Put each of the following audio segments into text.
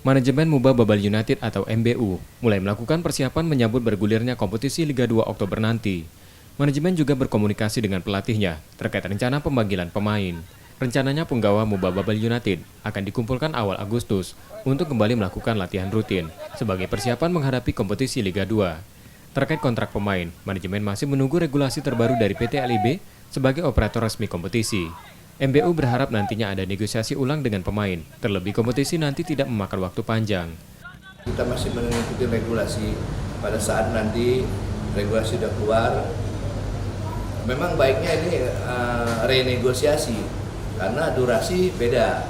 Manajemen Muba Babal United atau MBU mulai melakukan persiapan menyambut bergulirnya kompetisi Liga 2 Oktober nanti. Manajemen juga berkomunikasi dengan pelatihnya terkait rencana pemanggilan pemain. Rencananya punggawa Muba Babal United akan dikumpulkan awal Agustus untuk kembali melakukan latihan rutin sebagai persiapan menghadapi kompetisi Liga 2. Terkait kontrak pemain, manajemen masih menunggu regulasi terbaru dari PT LIB sebagai operator resmi kompetisi. MBU berharap nantinya ada negosiasi ulang dengan pemain, terlebih kompetisi nanti tidak memakan waktu panjang. Kita masih mengikuti regulasi. Pada saat nanti regulasi sudah keluar, memang baiknya ini renegosiasi karena durasi beda.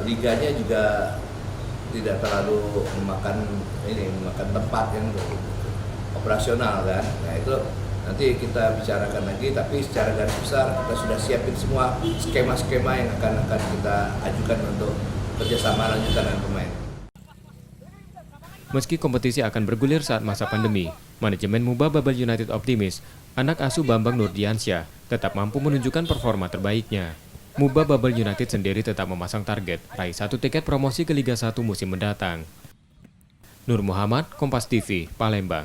Liganya juga tidak terlalu memakan tempat yang operasional kan. Nah itu nanti kita bicarakan lagi, tapi secara garis besar kita sudah siapin semua skema-skema yang akan kita ajukan untuk kerjasama lanjutan dengan pemain. Meski kompetisi akan bergulir saat masa pandemi, manajemen Muba Babal United optimis anak asuh Bambang Nurdiansyah tetap mampu menunjukkan performa terbaiknya. Muba Babal United sendiri tetap memasang target raih 1 tiket promosi ke Liga 1 musim mendatang. Nur Muhammad, Kompas TV, Palembang.